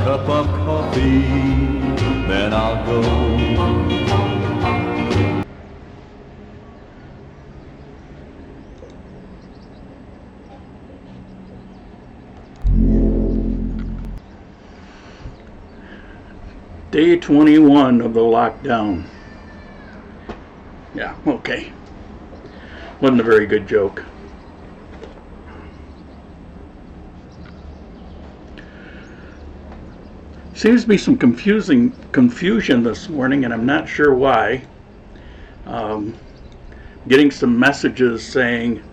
cup of coffee, then I'll go. Day 21 of the lockdown. Yeah, okay. Wasn't a very good joke. Seems to be some confusion this morning, and I'm not sure why. Getting some messages saying,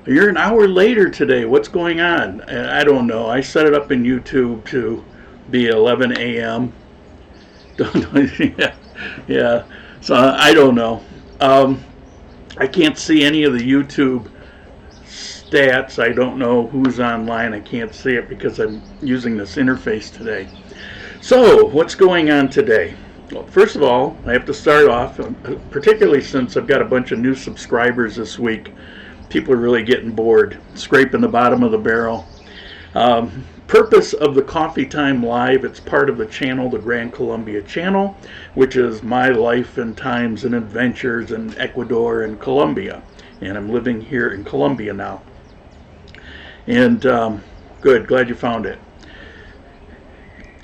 "You're an hour later today. What's going on?" And I don't know. I set it up in YouTube to be 11 a.m. Yeah. So I don't know. I can't see any of the YouTube stats. I don't know who's online. I can't see it because I'm using this interface today. So, what's going on today? Well, first of all, I have to start off, particularly since I've got a bunch of new subscribers this week. People are really getting bored, scraping the bottom of the barrel. Purpose of the Coffee Time Live, it's part of the channel, the Grand Colombia channel, which is my life and times and adventures in Ecuador and Colombia. And I'm living here in Colombia now. And good, glad you found it.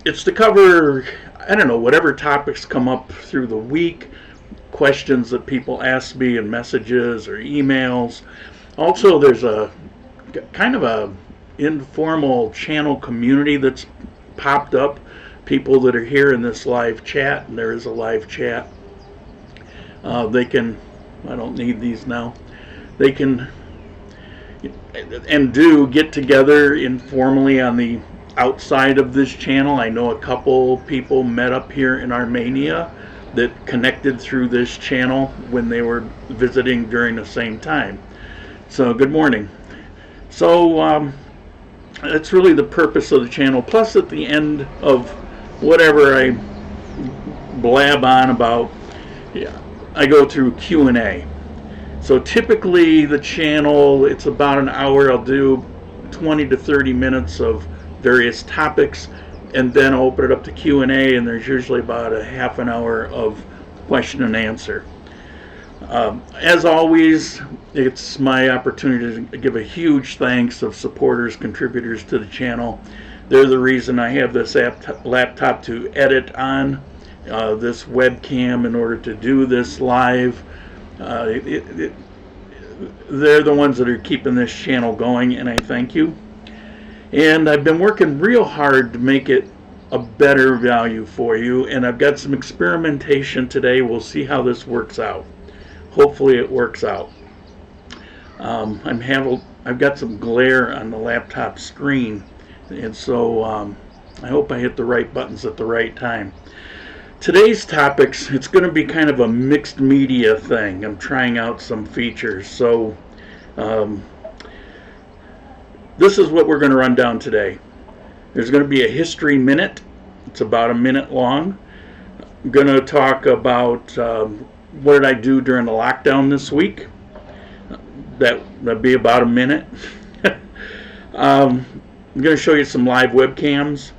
It's to cover, I don't know, whatever topics come up through the week, questions that people ask me in messages or emails. Also, there's a kind of a informal channel community that's popped up. People that are here in this live chat, and there is a live chat. They can, I don't need these now. They can and do get together informally on the outside of this channel. I know a couple people met up here in Armenia that connected through this channel when they were visiting during the same time. So good morning. So that's really the purpose of the channel. Plus, at the end of whatever I blab on about, I go through Q&A. So typically the channel, it's about an hour. I'll do 20 to 30 minutes of various topics, and then I'll open it up to Q&A, and there's usually about a half an hour of question and answer. As always, it's my opportunity to give a huge thanks of supporters, contributors to the channel. They're the reason I have this laptop to edit on, this webcam in order to do this live. They're the ones that are keeping this channel going, and I thank you. And I've been working real hard to make it a better value for you, and I've got some experimentation today. We'll see how this works out. Hopefully it works out. I've got some glare on the laptop screen, and so I hope I hit the right buttons at the right time. Today's topics, it's going to be kind of a mixed media thing. I'm trying out some features. So this is what we're going to run down today. There's going to be a history minute. It's about a minute long. I'm going to talk about what did I do during the lockdown this week. That'd be about a minute. I'm going to show you some live webcams.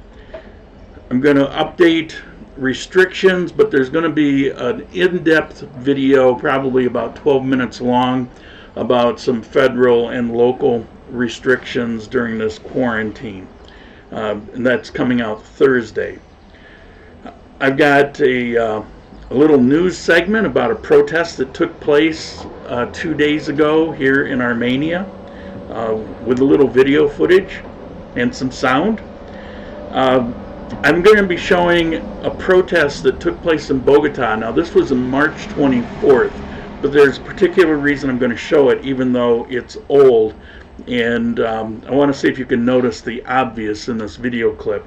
I'm going to update restrictions, but there's going to be an in-depth video, probably about 12 minutes long, about some federal and local restrictions during this quarantine. And that's coming out Thursday. I've got a little news segment about a protest that took place 2 days ago here in Armenia, with a little video footage and some sound. I'm going to be showing a protest that took place in Bogota. Now, this was on March 24th, but there's a particular reason I'm going to show it, even though it's old. And I want to see if you can notice the obvious in this video clip.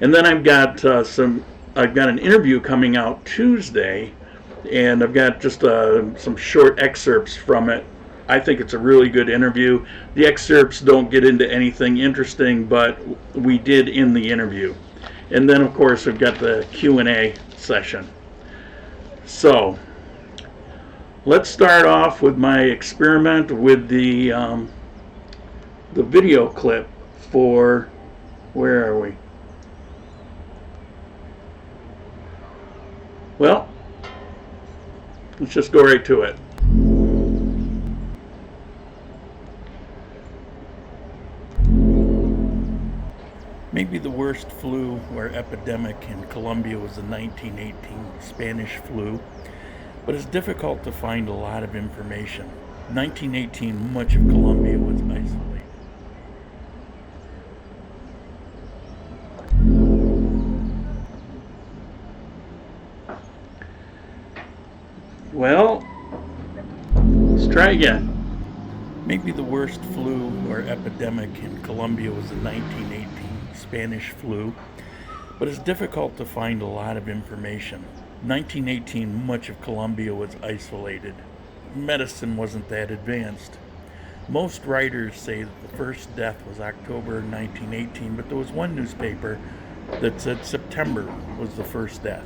And then I've got an interview coming out Tuesday, and I've got just some short excerpts from it. I think it's a really good interview. The excerpts don't get into anything interesting, but we did in the interview. And then, of course, we've got the Q&A session. So let's start off with my experiment with the video clip for, where are we? Well, let's just go right to it. Maybe the worst flu or epidemic in Colombia was the 1918 Spanish flu, but it's difficult to find a lot of information. 1918, much of Colombia was isolated. Well, let's try again. Maybe the worst flu or epidemic in Colombia was the 1918 Spanish flu, but it's difficult to find a lot of information. 1918, much of Colombia was isolated. Medicine wasn't that advanced. Most writers say that the first death was October 1918, but there was one newspaper that said September was the first death.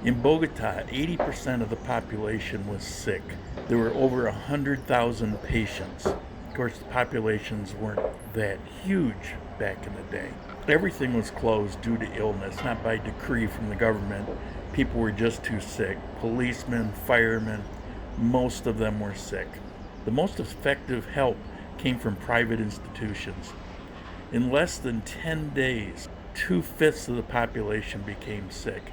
In Bogota, 80% of the population was sick. There were over 100,000 patients. Of course, the populations weren't that huge back in the day. Everything was closed due to illness, not by decree from the government. People were just too sick. Policemen, firemen, most of them were sick. The most effective help came from private institutions. In less than 10 days, 2/5 of the population became sick.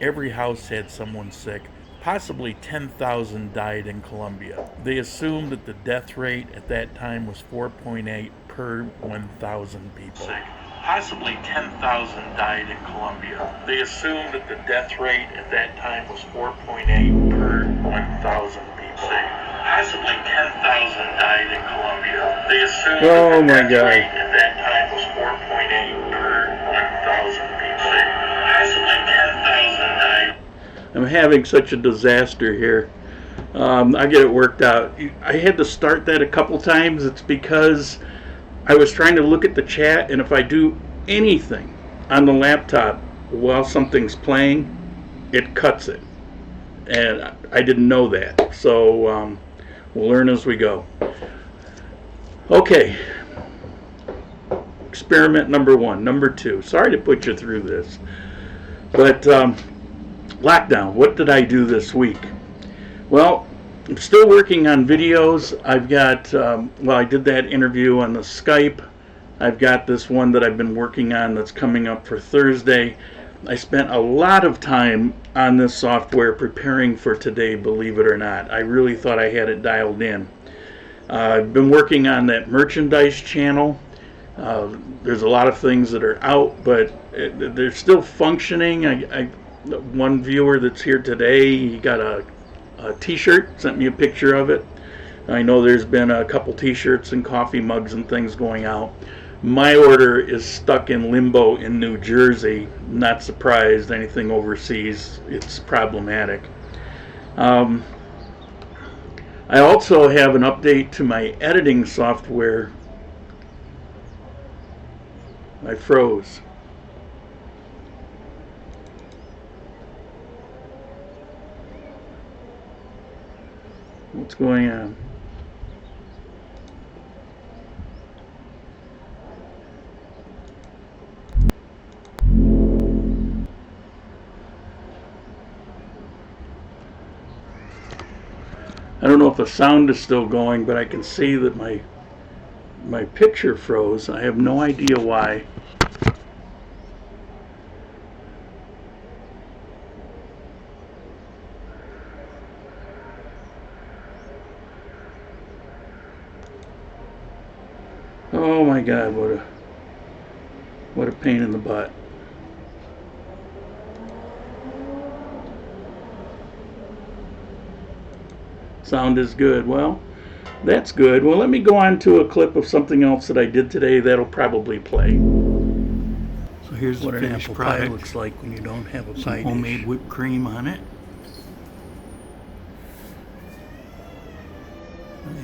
Every house had someone sick. Possibly 10,000 died in Colombia. They assumed that the death rate at that time was 4.8 per 1,000 people. Sick. Possibly 10,000 died in Colombia. They assumed that the death rate at that time was 4.8 per 1,000 people. Sick. Possibly 10,000 died in Colombia. They assumed that the death rate at that time was 4.8 per 1,000 people. Sick. Possibly 10,000 died. I'm having such a disaster here. I get it worked out. I had to start that a couple times. It's because I was trying to look at the chat, and if I do anything on the laptop while something's playing, it cuts it. And I didn't know that. So we'll learn as we go. Okay. Experiment number 1. Number 2. Sorry to put you through this. But lockdown, what did I do this week? Well, I'm still working on videos. I've got, I did that interview on the Skype. I've got this one that I've been working on that's coming up for Thursday. I spent a lot of time on this software preparing for today, believe it or not. I really thought I had it dialed in. I've been working on that merchandise channel. There's a lot of things that are out, but they're still functioning. One viewer that's here today, he got a t-shirt, sent me a picture of it. I know there's been a couple t-shirts and coffee mugs and things going out. My order is stuck in limbo in New Jersey. Not surprised, anything overseas, it's problematic. I also have an update to my editing software. I froze. What's going on? I don't know if the sound is still going, but I can see that my picture froze. I have no idea why. Oh my God, what a pain in the butt. Sound is good. Well, that's good. Well, let me go on to a clip of something else that I did today that'll probably play. So here's what the finished product looks like when you don't have a pie dish. Homemade whipped cream on it.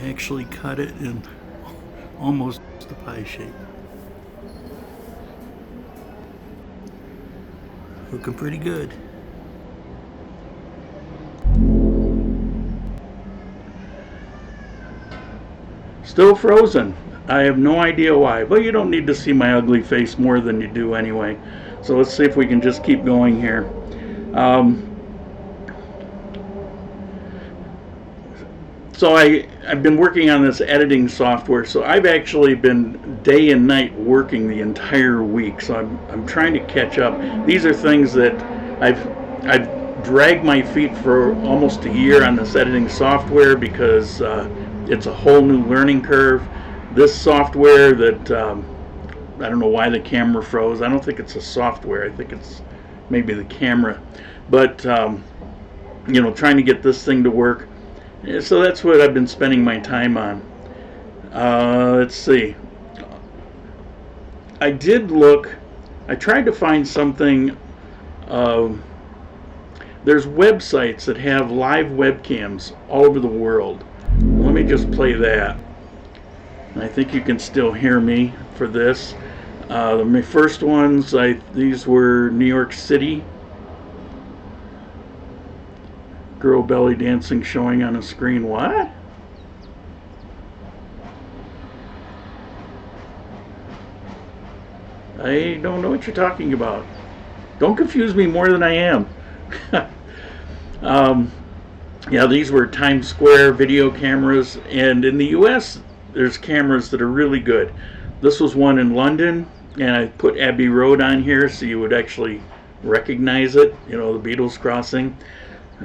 I actually cut it in almost the pie shape. Looking pretty good. Still frozen. I have no idea why, but you don't need to see my ugly face more than you do anyway. So let's see if we can just keep going here. So I've been working on this editing software, so I've actually been day and night working the entire week. So I'm trying to catch up. These are things that I've dragged my feet for almost a year on this editing software because it's a whole new learning curve. This software that I don't know why the camera froze. I don't think it's a software. I think it's maybe the camera. But you know, trying to get this thing to work. So that's what I've been spending my time on. Let's see. I tried to find something. There's websites that have live webcams all over the world. Let me just play that. I think you can still hear me for this. My first ones, these were New York City. Girl belly dancing showing on a screen. What? I don't know what you're talking about. Don't confuse me more than I am. Yeah, these were Times Square video cameras, and in the US there's cameras that are really good. This was one in London, and I put Abbey Road on here so you would actually recognize it, you know, the Beatles crossing.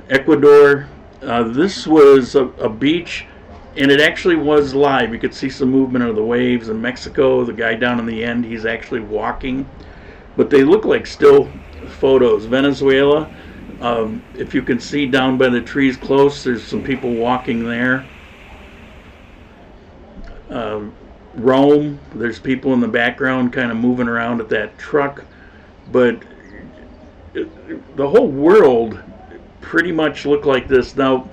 Ecuador, this was a beach, and it actually was live. You could see some movement of the waves. In Mexico, the guy down in the end, he's actually walking, but they look like still photos. Venezuela, if you can see down by the trees close, there's some people walking there. Rome, there's people in the background kind of moving around at that truck, but the whole world pretty much look like this. Now,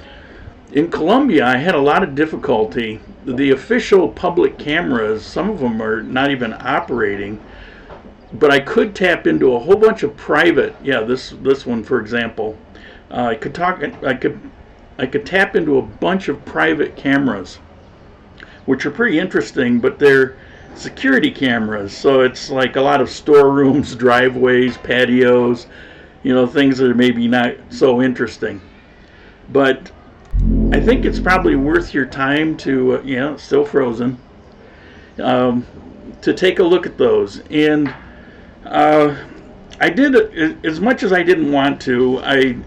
in Colombia, I had a lot of difficulty. The official public cameras, some of them are not even operating, but I could tap into a whole bunch of private. Yeah, this one, for example, I could tap into a bunch of private cameras, which are pretty interesting, but they're security cameras. So it's like a lot of storerooms, driveways, patios, you know, things that are maybe not so interesting. But I think it's probably worth your time to, still frozen, to take a look at those. And I did, as much as I didn't want to,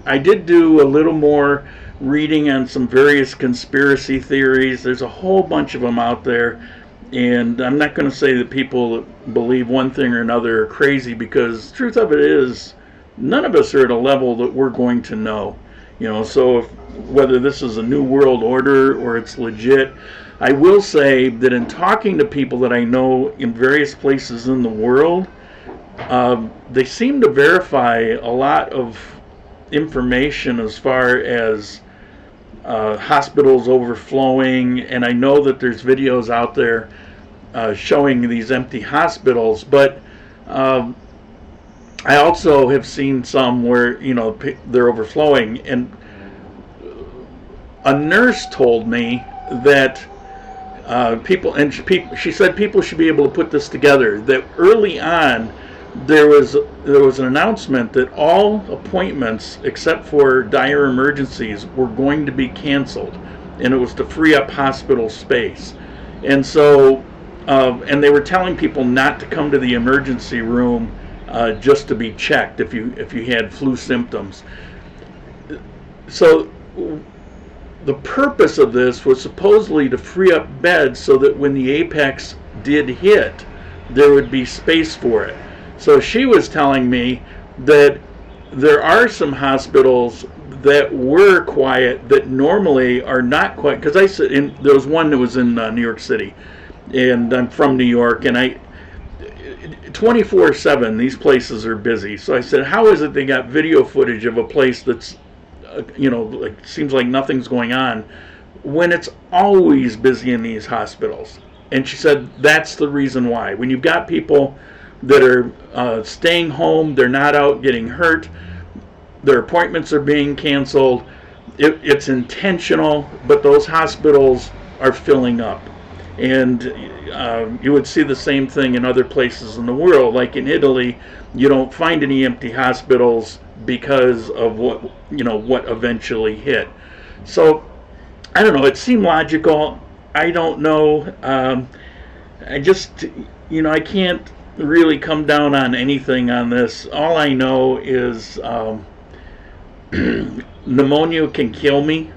I did do a little more reading on some various conspiracy theories. There's a whole bunch of them out there. And I'm not going to say that people that believe one thing or another are crazy, because the truth of it is, none of us are at a level that we're going to know. You know, so whether this is a new world order or it's legit, I will say that in talking to people that I know in various places in the world, they seem to verify a lot of information as far as hospitals overflowing, and I know that there's videos out there showing these empty hospitals, but I also have seen some where, you know, they're overflowing, and a nurse told me that she said people should be able to put this together, that early on there was an announcement that all appointments except for dire emergencies were going to be canceled, and it was to free up hospital space. And so and they were telling people not to come to the emergency room just to be checked if you had flu symptoms. So the purpose of this was supposedly to free up beds so that when the apex did hit, there would be space for it. So she was telling me that there are some hospitals that were quiet that normally are not quiet. Because there was one that was in New York City, and I'm from New York, and 24/7 these places are busy. So I said, how is it they got video footage of a place that's like seems like nothing's going on when it's always busy in these hospitals? And she said that's the reason why. When you've got people that are staying home, they're not out getting hurt, their appointments are being canceled, it's intentional, but those hospitals are filling up. And you would see the same thing in other places in the world. Like in Italy, you don't find any empty hospitals because of what eventually hit. So I don't know, it seemed logical. I don't know. I just, I can't really come down on anything on this. All I know is pneumonia can kill me.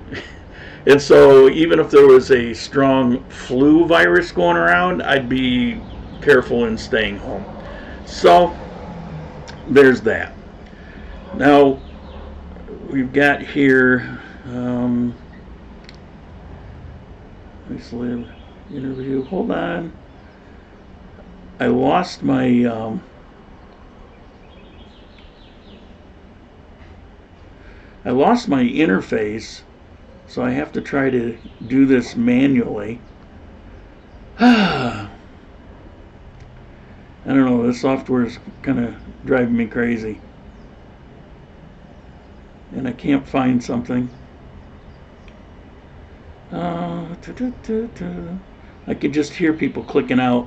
And so even if there was a strong flu virus going around, I'd be careful in staying home. So there's that. Now we've got here nice little interview. Hold on. I lost my interface, so I have to try to do this manually. I don't know, this software is kind of driving me crazy. And I can't find something. I could just hear people clicking out.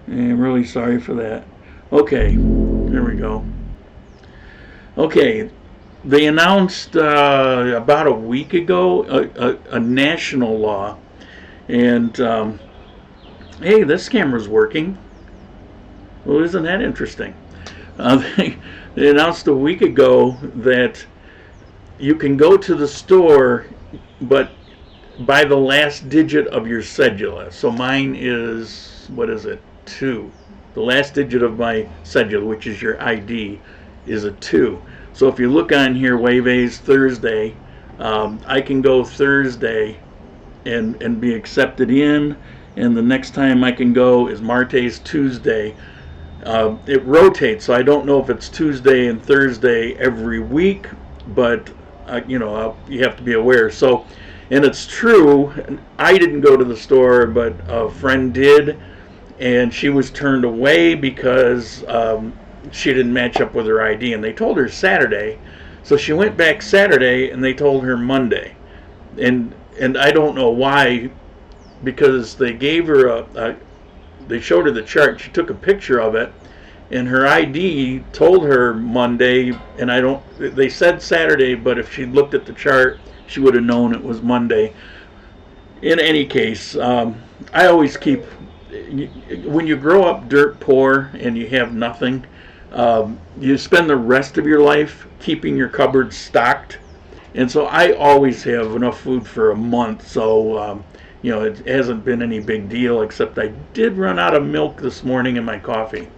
And I'm really sorry for that. Okay, there we go. Okay, they announced about a week ago a national law. And hey, this camera's working. Well, isn't that interesting? They announced a week ago that you can go to the store, but by the last digit of your cedula. So mine is, what is it, 2. The last digit of my cedula, which is your ID, is a 2. So if you look on here, Wave's Thursday, I can go Thursday and be accepted in, and the next time I can go is Marte's Tuesday. It rotates, so I don't know if it's Tuesday and Thursday every week, but you have to be aware. So, and it's true, I didn't go to the store, but a friend did, and she was turned away because she didn't match up with her ID, and they told her Saturday, so she went back Saturday, and they told her Monday, and I don't know why, because they gave her they showed her the chart, she took a picture of it, and her ID told her Monday, and they said Saturday, but if she looked at the chart, she would have known it was Monday. In any case, I always keep, when you grow up dirt poor and you have nothing, you spend the rest of your life keeping your cupboard stocked, and so I always have enough food for a month, so it hasn't been any big deal, except I did run out of milk this morning in my coffee.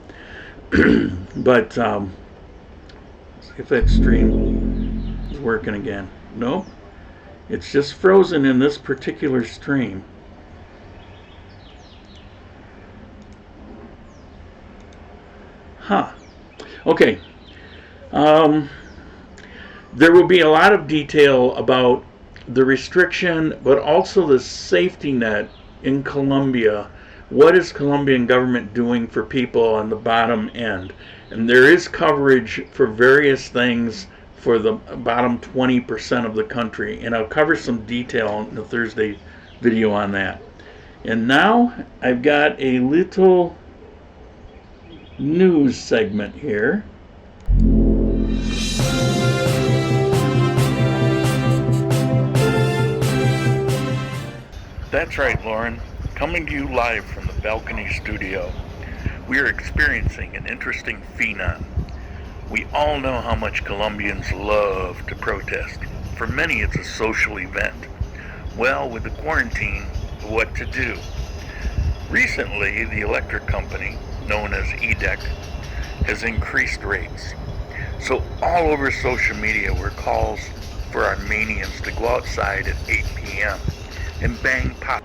But see if that stream is working again. No, it's just frozen in this particular stream. Huh. Okay. There will be a lot of detail about the restriction, but also the safety net in Colombia. What is Colombian government doing for people on the bottom end? And there is coverage for various things for the bottom 20% of the country, and I'll cover some detail in the Thursday video on that. And now I've got a little news segment here. That's right, Lauren. Coming to you live from the balcony studio. We are experiencing an interesting phenomenon. We all know how much Colombians love to protest. For many, it's a social event. Well, with the quarantine, what to do? Recently, the electric company, known as EDEC, has increased rates. So all over social media were calls for Armenians to go outside at 8 p.m. and bang pop.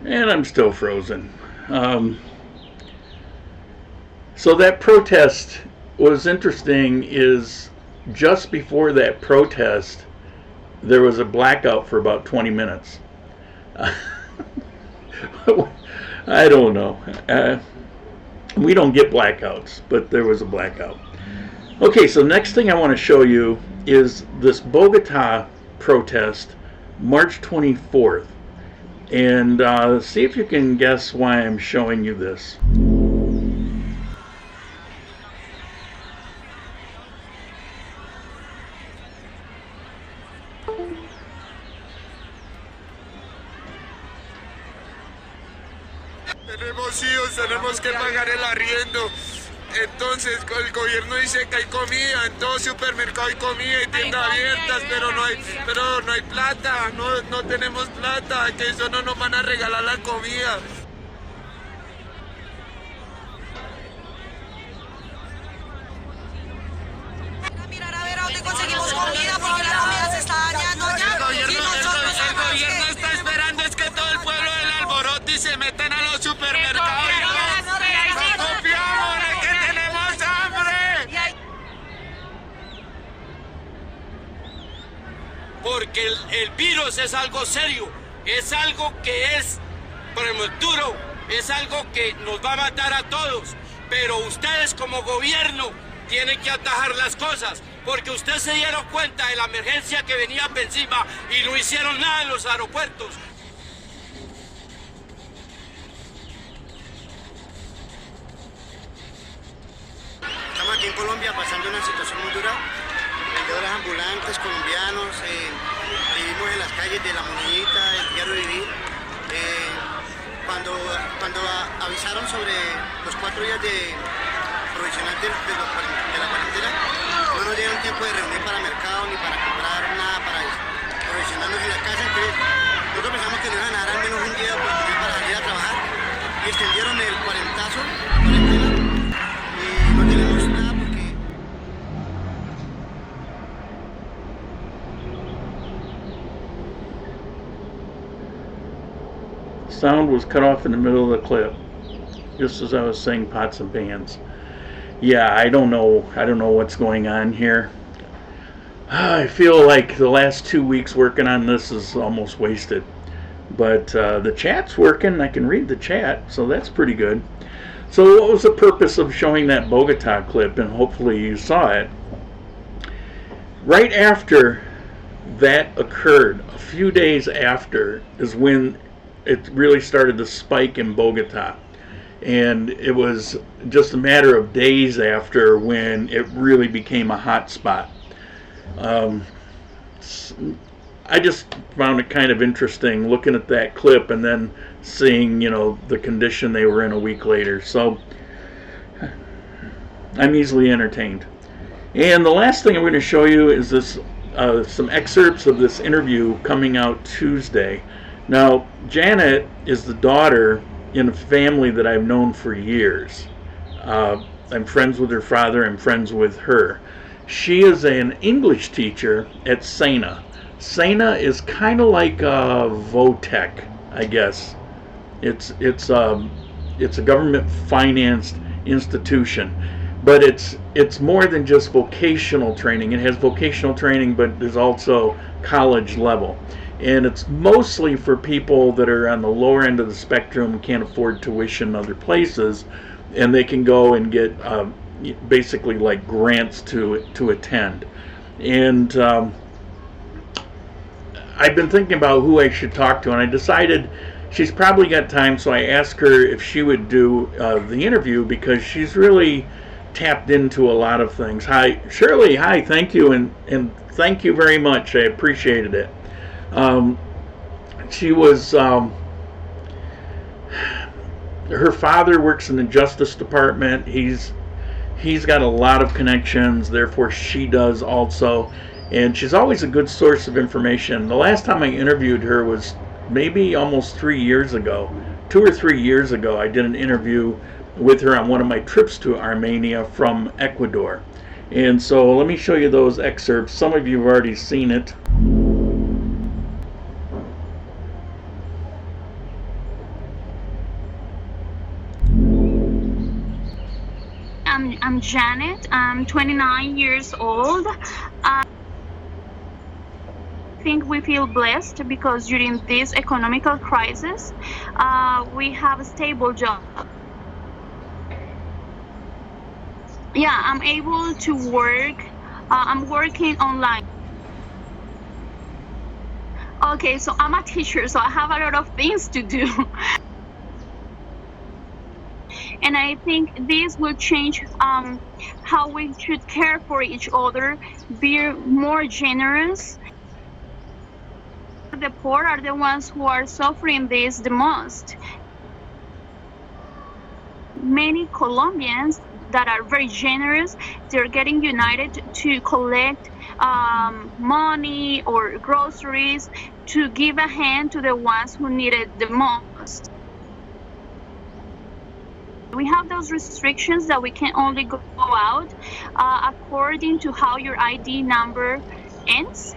And I'm still frozen. So that protest was interesting. Is just before that protest, there was a blackout for about 20 minutes. I don't know. We don't get blackouts, but there was a blackout. Okay, so next thing I want to show you is this Bogota protest, March 24th. And see if you can guess why I'm showing you this. Tenemos hijos, tenemos que pagar el arriendo. Entonces el gobierno dice que hay comida, en todo supermercado hay comida y tiendas abiertas, pero no hay plata, no tenemos plata, que eso no nos van a regalar la comida. Mirar a ver a dónde conseguimos comida, porque la comida se está dañando ya. El gobierno está esperando es que todo el pueblo del alboroto y se metan a los supermercados. No confiamos, es que tenemos hambre. Porque el virus es algo serio, es algo que es prematuro, es algo que nos va a matar a todos. Pero ustedes como gobierno tienen que atajar las cosas, porque ustedes se dieron cuenta de la emergencia que venía encima y no hicieron nada en los aeropuertos. Estamos aquí en Colombia pasando una situación muy dura. Vendedores ambulantes colombianos, vivimos en las calles de La Monedita, el diario vivir. Cuando avisaron sobre los 4 días de provisional de la cuarentena, no nos dieron tiempo de reunir para mercado ni para comprar nada para provisionarnos en la casa. Entonces nosotros pensamos que nos iban a dar al menos un día de oportunidad para salir a trabajar y extendieron el cuarentazo, la cuarentena, y no tenemos nada porque... Sound was cut off in the middle of the clip, just as I was saying pots and pans. Yeah, I don't know what's going on here. I feel like the last 2 weeks working on this is almost wasted. But the chat's working. I can read the chat, so that's pretty good. So what was the purpose of showing that Bogota clip? And hopefully you saw it. Right after that occurred, a few days after, is when it really started to spike in Bogota. And it was just a matter of days after when it really became a hot spot. I just found it kind of interesting looking at that clip and then seeing, you know, the condition they were in a week later. So I'm easily entertained. And the last thing I'm going to show you is this some excerpts of this interview coming out Tuesday. Now, Janet is the daughter in a family that I've known for years. I'm friends with her father, I'm friends with her. She is an English teacher at Sena. Sena is kind of like Votech, I guess. It's a government financed institution, but it's more than just vocational training. It has vocational training, but there's also college level. And it's mostly for people that are on the lower end of the spectrum, can't afford tuition other places, and they can go and get basically like grants to attend. And I've been thinking about who I should talk to, and I decided she's probably got time, so I asked her if she would do the interview, because she's really tapped into a lot of things. Hi, Shirley. Hi, thank you, and thank you very much. I appreciated it. She was, her father works in the Justice Department. He's got a lot of connections, therefore she does also. And she's always a good source of information. The last time I interviewed her was maybe almost 3 years ago. 2 or 3 years ago, I did an interview with her on one of my trips to Armenia from Ecuador. And so let me show you those excerpts. Some of you have already seen it. I'm Janet. I'm 29 years old. think we feel blessed because during this economical crisis, we have a stable job. Yeah, I'm able to work. I'm working online. Okay, so I'm a teacher, so I have a lot of things to do. And I think this will change how we should care for each other, be more generous. The poor are the ones who are suffering this the most. Many Colombians that are very generous, they're getting united to collect money or groceries to give a hand to the ones who need it the most. We have those restrictions that we can only go out according to how your ID number ends.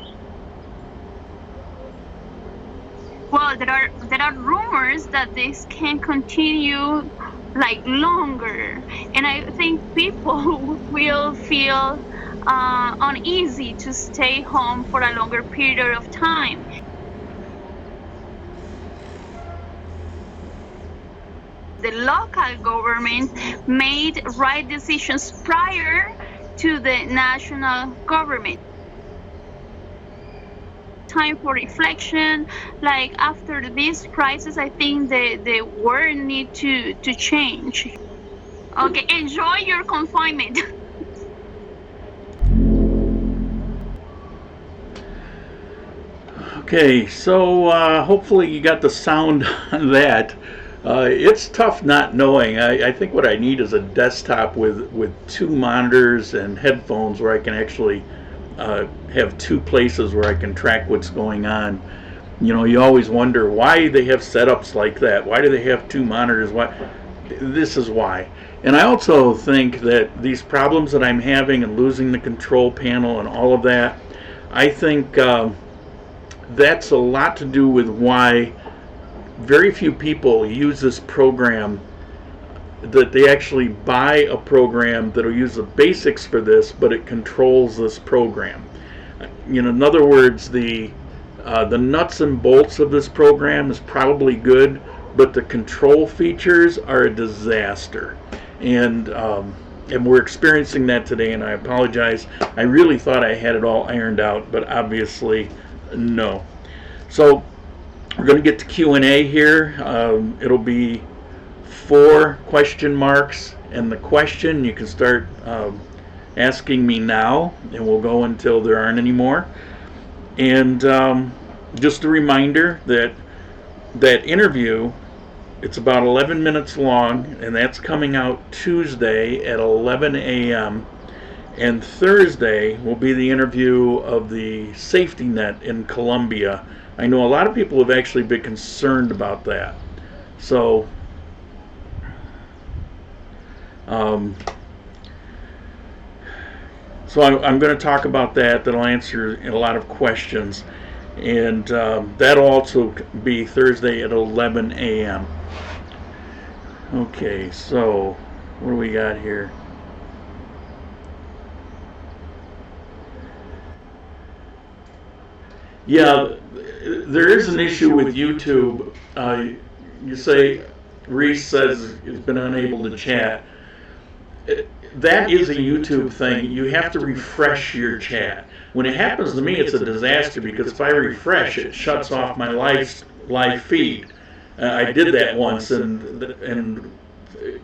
Well, there are rumors that this can continue like longer, and I think people will feel uneasy to stay home for a longer period of time. The local government made right decisions prior to the national government. Time for reflection. Like after this crisis, I think the world needs to change. Okay, enjoy your confinement. Okay, so hopefully you got the sound on that. It's tough not knowing. I think what I need is a desktop with two monitors and headphones where I can actually have two places where I can track what's going on. You know, you always wonder why they have setups like that. Why do they have two monitors? Why? This is why. And I also think that these problems that I'm having and losing the control panel and all of that, I think that's a lot to do with why very few people use this program, that they actually buy a program that'll use the basics for this, but it controls this program. You know, in other words, the nuts and bolts of this program is probably good, but the control features are a disaster. And we're experiencing that today, and I apologize. I really thought I had it all ironed out, but obviously no. So we're going to get to Q&A here. It'll be 4 question marks, and the question you can start asking me now, and we'll go until there aren't any more. And just a reminder that that interview, it's about 11 minutes long, and that's coming out Tuesday at 11 a.m. And Thursday will be the interview of the safety net in Colombia. I know a lot of people have actually been concerned about that. So I'm going to talk about that. That'll answer a lot of questions. And that'll also be Thursday at 11 a.m. Okay, so what do we got here? Yeah, there is an issue with YouTube. You say, Reese says he's been unable to chat. That is a YouTube thing. You have to refresh your chat. When it happens to me, it's a disaster, because if I refresh, it shuts off my live feed. I did that once, and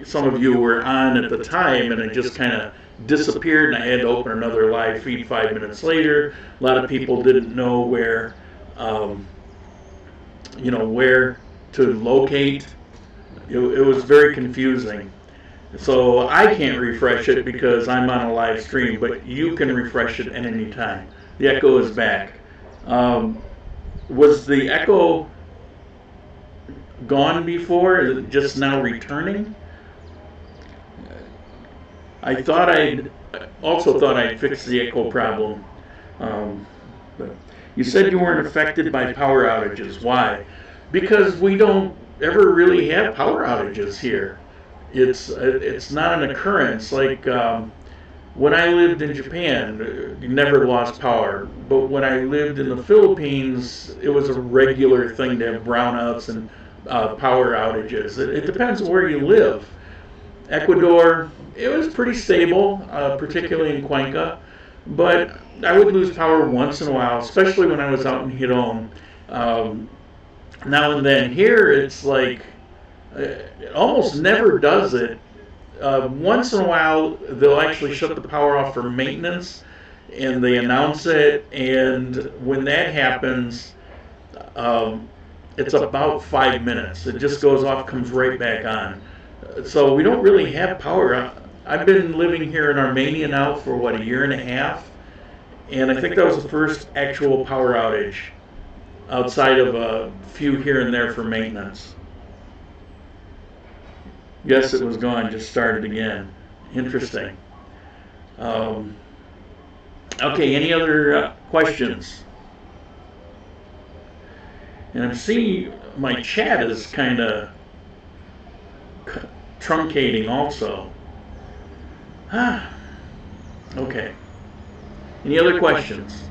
some of you were on at the time, and it just kind of disappeared, and I had to open another live feed 5 minutes later. A lot of people didn't know where, where to locate. It was very confusing. So I can't refresh it because I'm on a live stream, but you can refresh it at any time. The echo is back. Was the echo gone before? Is it just now returning? I also thought I'd fixed the echo problem. But you said you weren't affected by power outages. Why? Because we don't ever really have power outages here. It's not an occurrence like when I lived in Japan, you never lost power. But when I lived in the Philippines, it was a regular thing to have brownouts and power outages. It depends where you live. Ecuador, it was pretty stable, particularly in Cuenca. But I would lose power once in a while, especially when I was out in Hiron. Now and then. Here, it's like, it almost never does it. Once in a while, they'll actually shut the power off for maintenance, and they announce it, and when that happens, it's about 5 minutes. It just goes off, comes right back on. So we don't really have power. I've been living here in Armenia now for, what, a year and a half, and I think that was the first actual power outage, outside of a few here and there for maintenance. Yes, it was gone, just started again. Interesting. Okay, any other questions? And I'm seeing my chat is kind of truncating also. Okay. Any other questions?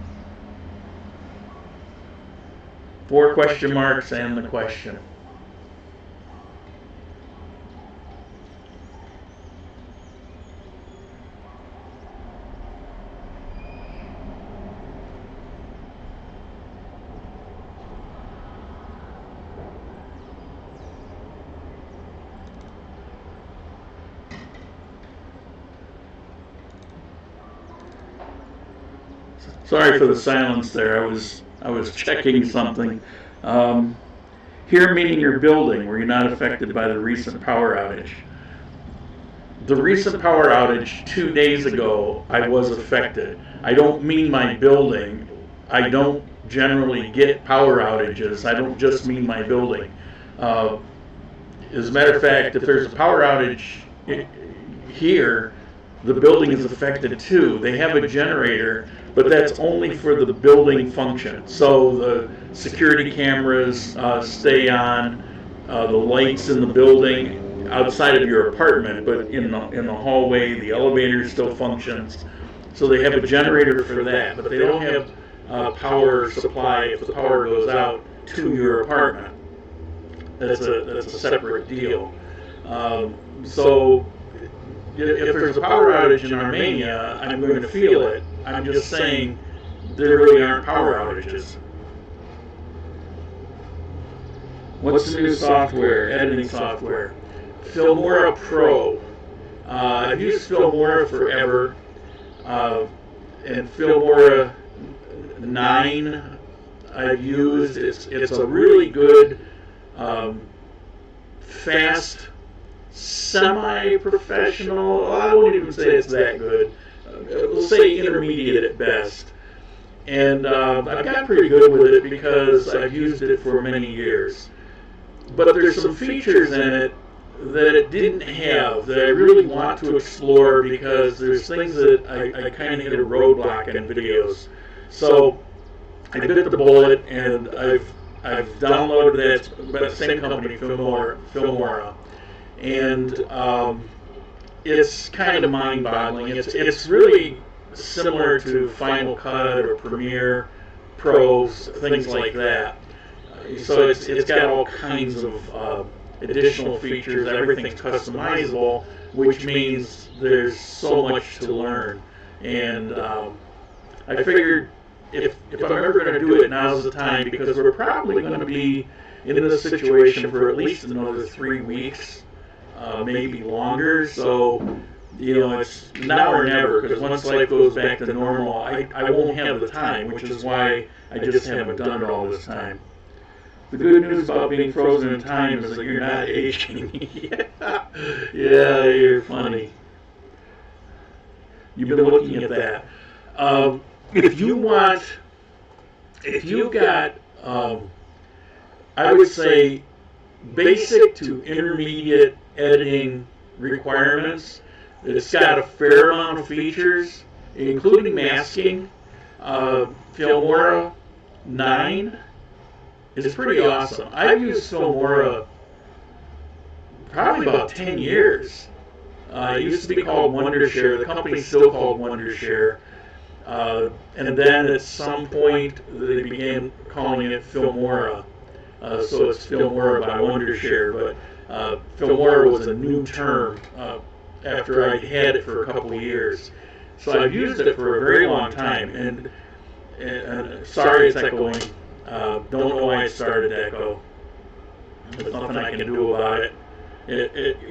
4 question marks and the question. Sorry for the silence there. I was checking something. Here meaning your building where you're not affected by the recent power outage. The recent power outage 2 days ago, I was affected. I don't mean my building. I don't generally get power outages. I don't just mean my building. As a matter of fact, if there's a power outage here, the building is affected too. They have a generator, but that's only for the building function. So the security cameras stay on, the lights in the building outside of your apartment, but in the hallway, the elevator still functions. So they have a generator for that, but they don't have power supply if the power goes out to your apartment. That's a separate deal. So if there's a power outage in Armenia, I'm going to feel it. I'm just saying there really aren't power outages. What's the new software, editing software? Filmora Pro. I've used Filmora forever, and Filmora 9 I've used. It's a really good, fast, semi-professional. I won't even say it's that good. We'll say intermediate at best. And I've gotten pretty good with it because I've used it for many years. But there's some features in it that it didn't have that I really want to explore because there's things that I kind of hit a roadblock in videos. So I bit the bullet and I've downloaded that by the same company, Filmora. And it's kind of mind-boggling. It's really similar to Final Cut or Premiere Pro, things like that. So it's got all kinds of additional features. Everything's customizable, which means there's so much to learn. And I figured if I'm ever going to do it, now's the time, because we're probably going to be in this situation for at least another 3 weeks. Maybe longer, so it's now or never, because once life goes back to normal, I won't have the time, which is why I just haven't done it all this time. The good news about being frozen in time is that you're not aging. Yeah, you're funny. You've been looking at that. If you've got, I would say, basic to intermediate editing requirements, it's got a fair amount of features, including masking. Filmora 9 is pretty awesome. I've used Filmora probably about 10 years. It used to be called Wondershare. The company's still called Wondershare. And then at some point they began calling it Filmora. So it's Filmora by Wondershare. But Filmora was a new term after I'd had it for a couple of years. So I've used it for a very long time. And sorry it's echoing. Don't know why it started to echo. There's nothing I can do about it.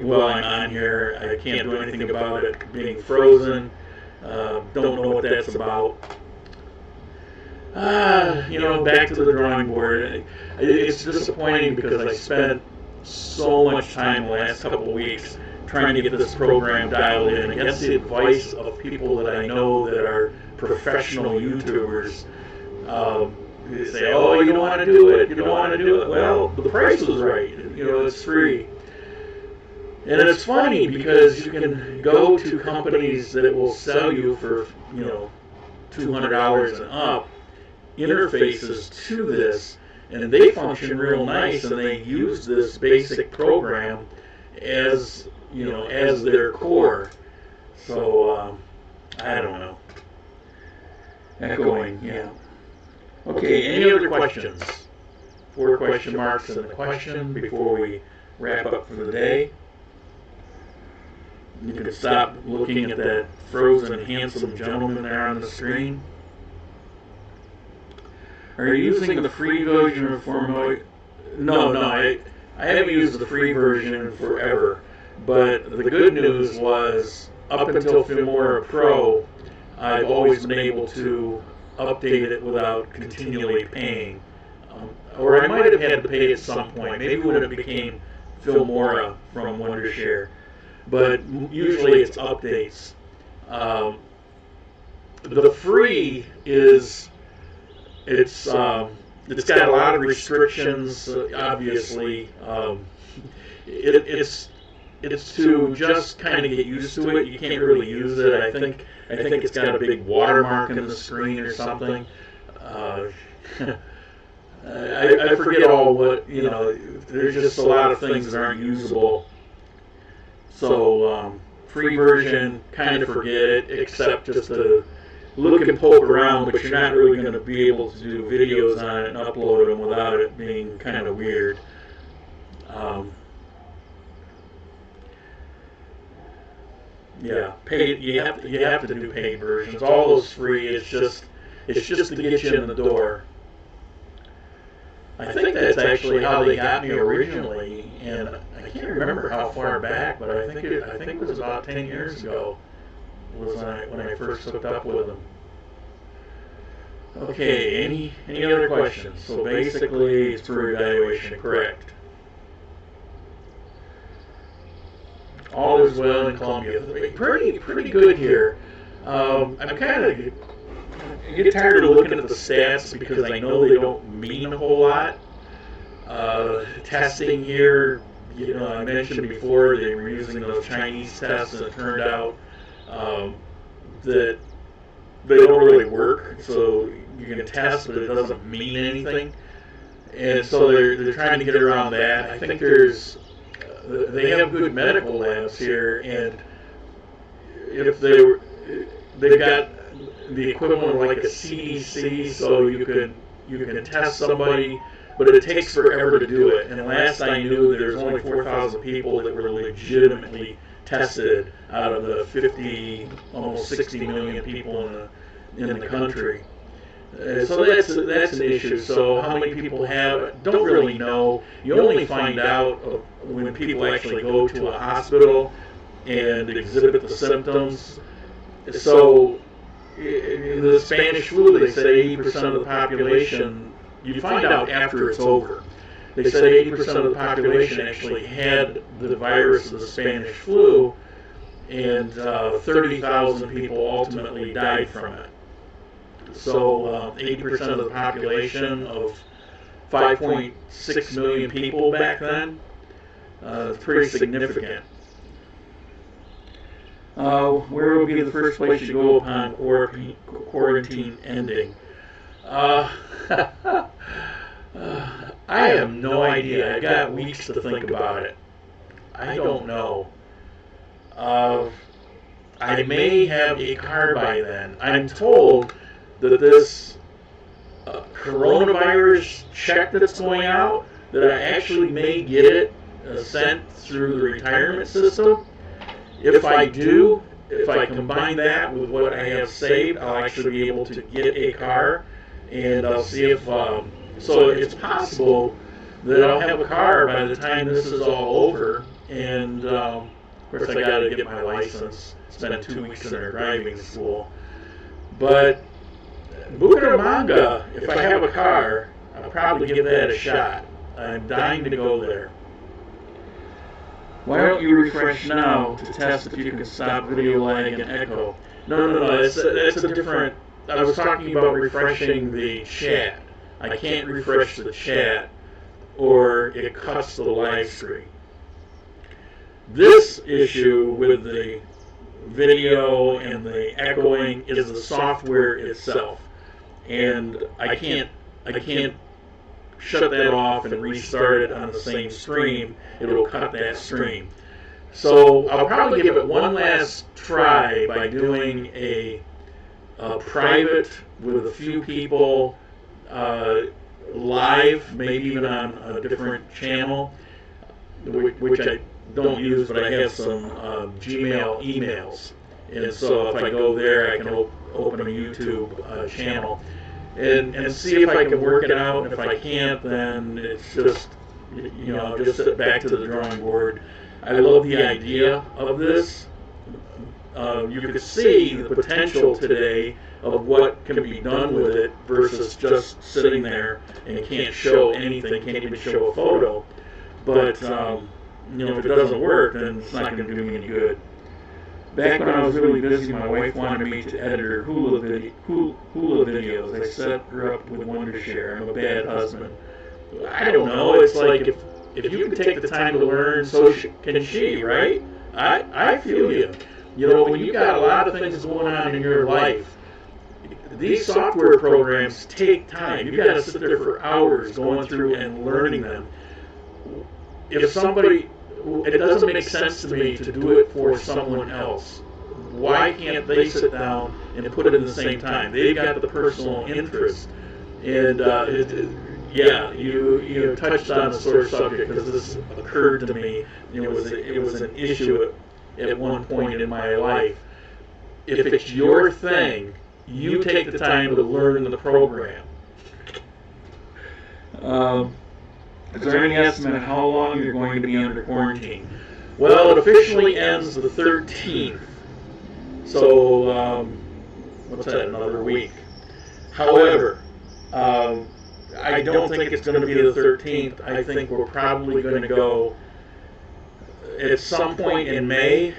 While I'm on here, I can't do anything about it being frozen. Don't know what that's about. Back to the drawing board. It's disappointing because I spent so much time the last couple of weeks trying to get this program dialed in against the advice of people that I know that are professional YouTubers. They say, oh, you don't want to do it, you don't want to do it. Well, the price was right. It's free. And it's funny because you can go to companies that will sell you for, $200 and up interfaces to this, and they function real nice, and they use this basic program as, as their core. So, I don't know. Echoing, yeah. Okay, any other questions? 4 question marks in the question before we wrap up for the day. You can stop looking at that frozen, handsome gentleman there on the screen. Are you using the free version of Filmora? No, I haven't used the free version forever. But the good news was, up until Filmora Pro, I've always been able to update it without continually paying. Or I might have had to pay at some point, maybe when it became Filmora from Wondershare. But usually it's updates. The free is, it's got a lot of restrictions, obviously. It's to just kind of get used to it. You can't really use it. I think it's got a big watermark in the screen or something. I forget all what, there's just a lot of things that aren't usable. So, free version, kind of forget it, except just to look and poke around, but you're not really going to be able to do videos on it and upload them without it being kind of weird. Yeah, paid. You have to do paid versions. All those free. It's just to get you in the door. I think that's actually how they got me originally, and I can't remember how far back, but I think it was about 10 years ago was when I first hooked up with them. Okay, any other questions? So basically, it's for evaluation, correct? All is well in Colombia. Pretty good here. I'm kind of get tired of looking at the stats because I know they don't mean a whole lot. Testing here, I mentioned before they were using those Chinese tests, and it turned out that they don't really work. So you can test, but it doesn't mean anything. And so they're trying to get around that. I think they have good medical labs here, and if they've got the equivalent of like a CDC, so you can test somebody, but it takes forever to do it. And last I knew, there's only 4,000 people that were legitimately tested out of the 50, almost 60 million people in the country. So that's an issue. So how many people have it? Don't really know. You only find out when people actually go to a hospital and exhibit the symptoms. So in the Spanish flu, they say 80% of the population, you find out after it's over. They said 80% of the population actually had the virus of the Spanish flu, and 30,000 people ultimately died from it. So 80% of the population of 5.6 million people back then, it's pretty significant. Where would be the first place you go upon quarantine ending? I have no idea. I got weeks to think about it. I don't know. I may have a car by then. I'm told that this coronavirus check that's going out, that I actually may get it sent through the retirement system. If I do, if I combine that with what I have saved, I'll actually be able to get a car, and I'll see if, so it's possible that I'll have a car by the time this is all over, and of course I got to get my license, spend 2 weeks in their driving school. But Bucaramanga, if I have a car, I'll probably give that a shot. I'm dying to go there. Why don't you refresh now to test if you can stop video lag and echo? No, that's a different, I was talking about refreshing the chat. I can't refresh the chat or it cuts the live stream. This issue with the video and the echoing is the software itself, and I can't shut that off and restart it on the same stream. It'll cut that stream. So I'll probably give it one last try by doing a private with a few people live, maybe even on a different channel, which I don't use, but I have some Gmail emails, and so if I go there, I can open a YouTube channel and see if I can work it out. And if I can't, then it's just, you know, just sit back to the drawing board. I love the idea of this. You could see the potential today of what can be done with it versus just sitting there and can't show anything, can't even show a photo. But you know, if it doesn't work, then it's not going to do me any good. Back when I was really busy, my wife wanted me to edit her hula videos. I set her up with Wondershare. I'm a bad husband. I don't know. It's like if you can take the time to learn, so can she, right? I feel you. You know, when you got a lot of things going on in your life, these software programs take time. You've got to sit there for hours going through and learning them. If somebody, it doesn't make sense to me to do it for someone else. Why can't they sit down and put it in the same time? They've got the personal interest. And yeah, you touched on the sore subject because this occurred to me. It was an issue at one point in my life. If it's your thing, you take the time to learn the program. Is there any estimate how long you're going to be under quarantine? Well, it officially ends the 13th. So, what's that, another week? However, I don't think it's going to be the 13th. I think we're probably going to go at some point in May,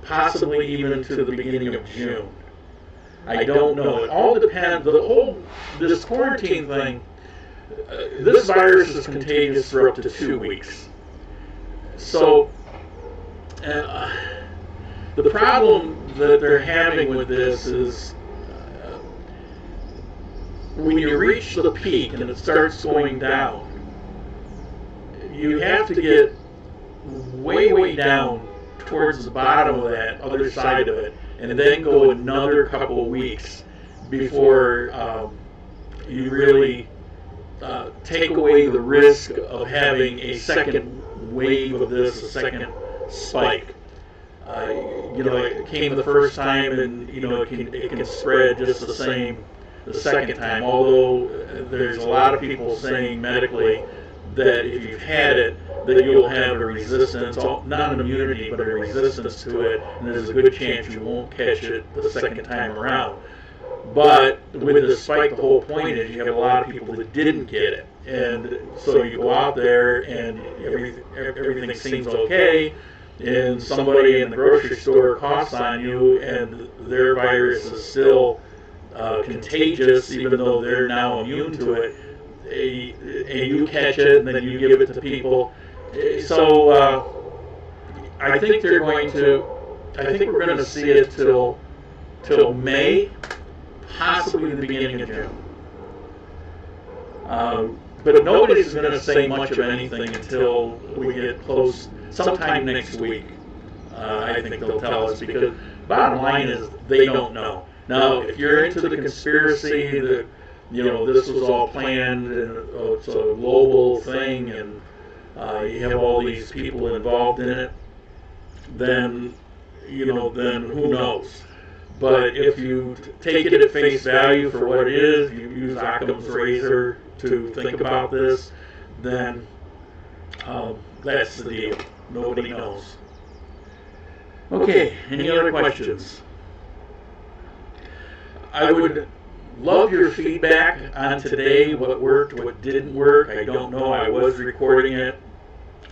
possibly even to the beginning of June. I don't know. It all depends. This quarantine thing, this virus is contagious for up to 2 weeks. So, the problem that they're having with this is when you reach the peak and it starts going down, you have to get way down towards the bottom of that other side of it, and then go another couple of weeks before you really take away the risk of having a second wave of this, a second spike. You know, it came the first time, and you know it can spread just the same the second time. Although there's a lot of people saying medically that if you've had it, that you'll have a resistance, not an immunity, but a resistance to it, and there's a good chance you won't catch it the second time around. But with the spike, the whole point is you have a lot of people that didn't get it, and so you go out there and everything seems okay, and somebody in the grocery store coughs on you, and their virus is still contagious, even though they're now immune to it, and you catch it, and then you give it to people. So I think we're going to see it till May, possibly the beginning of June. But nobody's going to say much of anything until we get close, sometime next week. I think they'll tell us, because bottom line is they don't know. Now, if you're into the conspiracy that, this was all planned and it's a global thing and you have all these people involved in it, then, then who knows? But if you take it at face value for what it is, you use Occam's razor to think about this, then that's the deal. Nobody knows. Okay, any other questions? I would love your feedback on today, what worked, what didn't work. I don't know. I was recording it.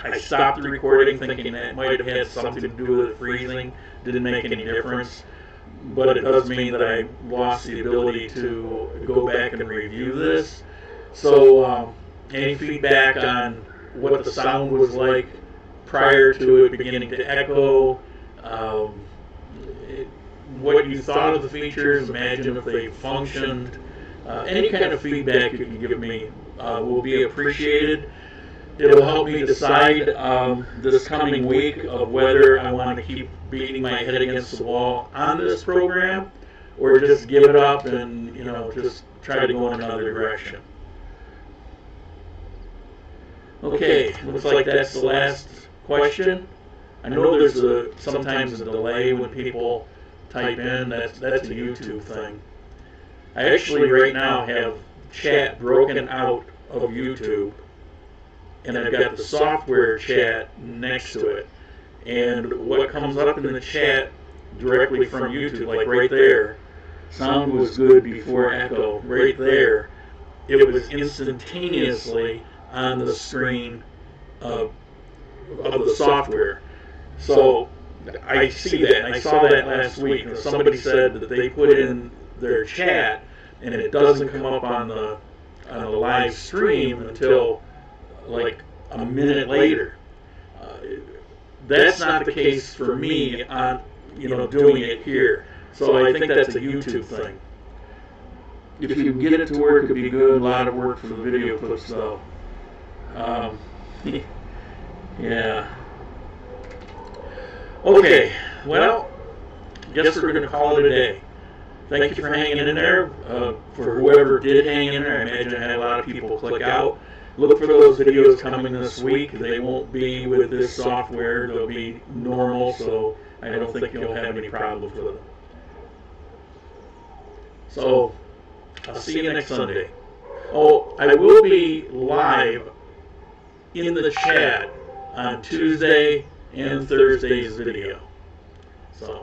I stopped the recording thinking that might have had something to do with it freezing. Didn't make any difference. But it does mean that I lost the ability to go back and review this. So any feedback on what the sound was like prior to it beginning to echo, what you thought of the features, imagine if they functioned, any kind of feedback you can give me will be appreciated. It'll help me decide this coming week of whether I want to keep beating my head against the wall on this program or just give it up and just try to go in another direction. Okay, looks like that's the last question. I know there's sometimes a delay when people type in. That's a YouTube thing. I actually right now have chat broken out of YouTube, and I've got the software chat next to it. And what comes up in the chat directly from YouTube, like right there, sound was good before echo, right there, it was instantaneously on the screen of the software. So I see that, and I saw that last week. And somebody said that they put in their chat, and it doesn't come up on the live stream until like a minute later. That's not the case for me on doing it here. So I think that's a YouTube thing. If you get it to work, it'd be good. A lot of work for the video clips though. Yeah. Okay, well, guess we're going to call it a day. Thank you for hanging in there. For whoever did hang in there, I imagine I had a lot of people click out. Look for those videos coming this week. They won't be with this software. They'll be normal, so I don't think you'll have any problems with them. So, I'll see you next Sunday. Oh, I will be live in the chat on Tuesday and Thursday's video. So